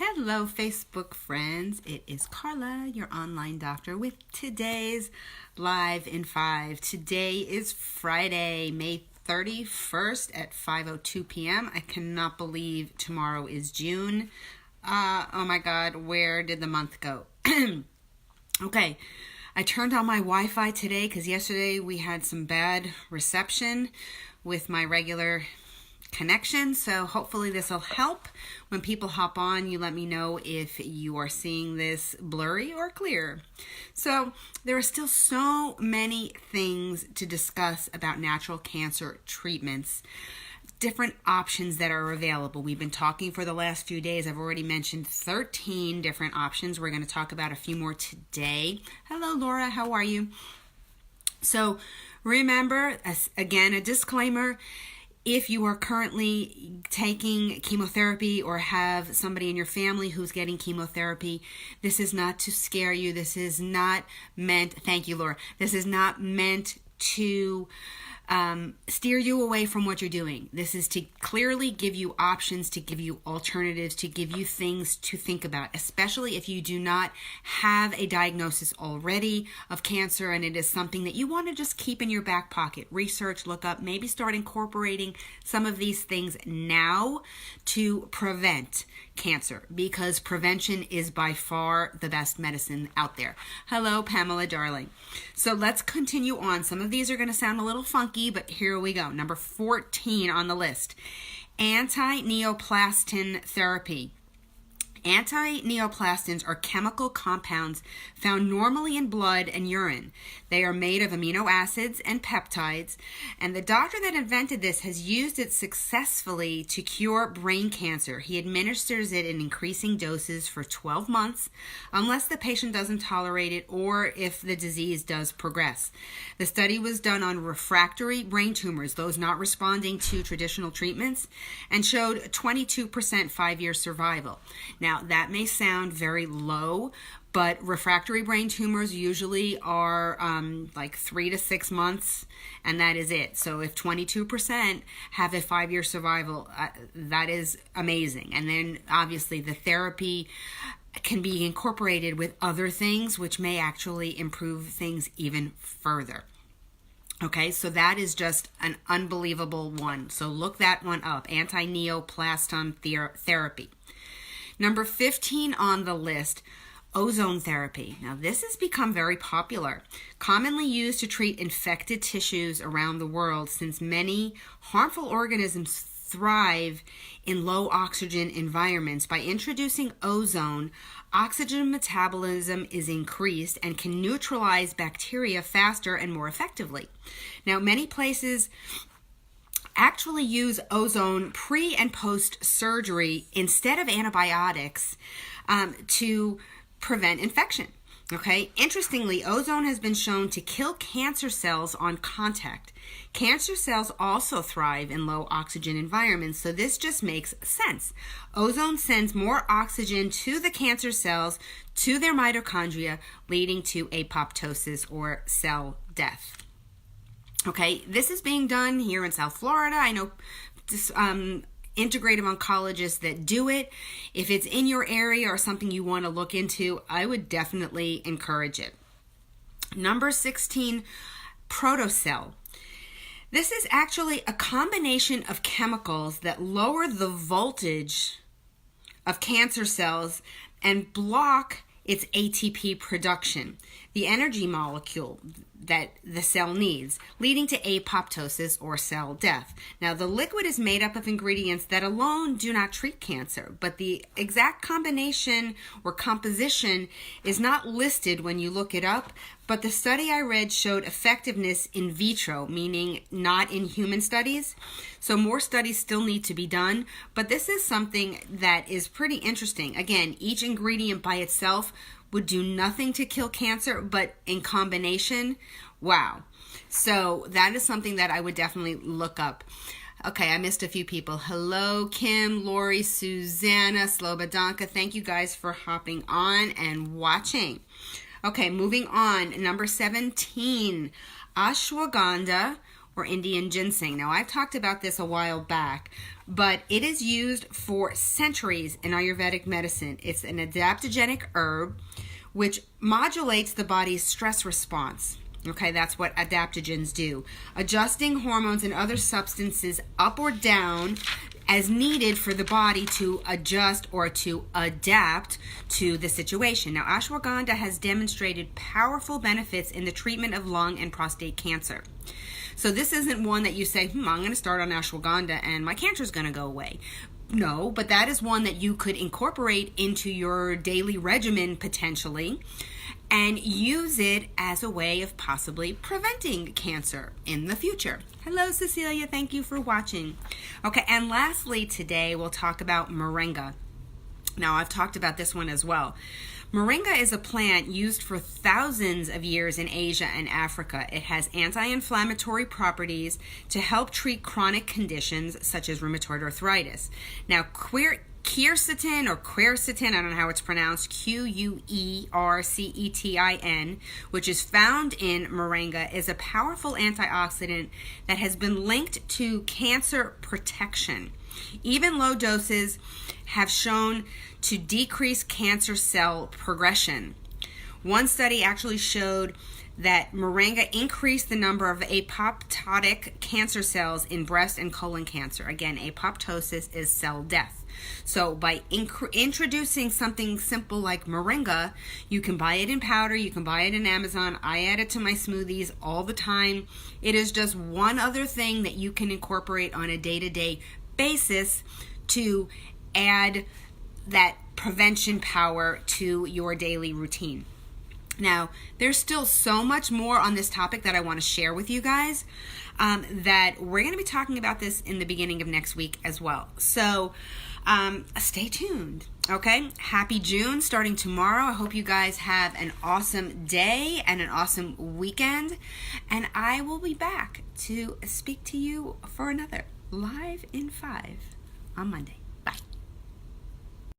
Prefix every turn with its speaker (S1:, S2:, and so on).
S1: Hello, Facebook friends. It is Carla, your online doctor, with today's Live in 5. Today is Friday, May 31st at 5:02 p.m. I cannot believe tomorrow is June. Oh my God, where did the month go? Okay, I turned on my Wi-Fi today because yesterday we had some bad reception with my regular connection, so hopefully this will help. When people hop on, you let me know if you are seeing this blurry or clear. So there are still so many things to discuss about natural cancer treatments, different options that are available. We've been talking for the last few days. I've already mentioned 13 different options. We're going to talk about a few more today. Hello, Laura. How are you? So remember, again, a disclaimer. If you are currently taking chemotherapy or have somebody in your family who's getting chemotherapy, this is not to scare you. This is not meant, thank you, Laura. This is not meant to steer you away from what you're doing. This is to clearly give you options, to give you alternatives, to give you things to think about, especially if you do not have a diagnosis already of cancer and it is something that you want to just keep in your back pocket. Research, look up, maybe start incorporating some of these things now to prevent cancer, because prevention is by far the best medicine out there. Hello, Pamela, darling. So let's continue on. Some of these are going to sound a little funky, but here we go. Number 14 on the list, anti-neoplastin therapy. Anti-neoplastins are chemical compounds found normally in blood and urine. They are made of amino acids and peptides, and the doctor that invented this has used it successfully to cure brain cancer. He administers it in increasing doses for 12 months, unless the patient doesn't tolerate it or if the disease does progress. The study was done on refractory brain tumors, those not responding to traditional treatments, and showed 22% 5-year survival. Now, that may sound very low, but refractory brain tumors usually are like 3 to 6 months, and that is it. So if 22% have a 5-year survival, that is amazing. And then obviously the therapy can be incorporated with other things, which may actually improve things even further. Okay, so that is just an unbelievable one. So look that one up, anti-neoplastin therapy. Number 15 on the list, ozone therapy. Now, this has become very popular, commonly used to treat infected tissues around the world, since many harmful organisms thrive in low oxygen environments. By introducing ozone, oxygen metabolism is increased and can neutralize bacteria faster and more effectively. Now, many places actually use ozone pre and post surgery instead of antibiotics to prevent infection. Okay, interestingly, ozone has been shown to kill cancer cells on contact. Cancer cells also thrive in low oxygen environments, so this just makes sense. Ozone sends more oxygen to the cancer cells, to their mitochondria, leading to apoptosis or cell death. Okay, this is being done here in South Florida. I know integrative oncologists that do it. If it's in your area or something you want to look into, I would definitely encourage it. Number 16, Protocell. This is actually a combination of chemicals that lower the voltage of cancer cells and block its ATP production, the energy molecule that the cell needs, leading to apoptosis or cell death. Now, the liquid is made up of ingredients that alone do not treat cancer, but the exact combination or composition is not listed when you look it up, but the study I read showed effectiveness in vitro, meaning not in human studies. So more studies still need to be done, but this is something that is pretty interesting. Again, each ingredient by itself would do nothing to kill cancer, but in combination, wow. So that is something that I would definitely look up. Okay, I missed a few people. Hello, Kim, Lori, Susanna, Slobodanka. Thank you guys for hopping on and watching. Okay, moving on. Number 17, ashwagandha or Indian ginseng. Now, I've talked about this a while back, but it is used for centuries in Ayurvedic medicine. It's an adaptogenic herb which modulates the body's stress response. Okay, that's what adaptogens do. Adjusting hormones and other substances up or down as needed for the body to adjust or to adapt to the situation. Now, ashwagandha has demonstrated powerful benefits in the treatment of lung and prostate cancer. So this isn't one that you say, I'm going to start on ashwagandha and my cancer is going to go away. No, but that is one that you could incorporate into your daily regimen potentially and use it as a way of possibly preventing cancer in the future. Hello, Cecilia. Thank you for watching. Okay, and lastly today we'll talk about moringa. Now, I've talked about this one as well. Moringa is a plant used for thousands of years in Asia and Africa. It has anti-inflammatory properties to help treat chronic conditions such as rheumatoid arthritis. Now, quercetin, I don't know how it's pronounced, Quercetin, which is found in moringa, is a powerful antioxidant that has been linked to cancer protection. Even low doses have shown to decrease cancer cell progression. One study actually showed that moringa increased the number of apoptotic cancer cells in breast and colon cancer. Again, apoptosis is cell death. So by introducing something simple like moringa, you can buy it in powder, you can buy it in Amazon. I add it to my smoothies all the time. It is just one other thing that you can incorporate on a day-to-day basis to add that prevention power to your daily routine. Now, there's still so much more on this topic that I want to share with you guys that we're going to be talking about this in the beginning of next week as well. So stay tuned, okay? Happy June starting tomorrow. I hope you guys have an awesome day and an awesome weekend. And I will be back to speak to you for another Live in 5 on Monday.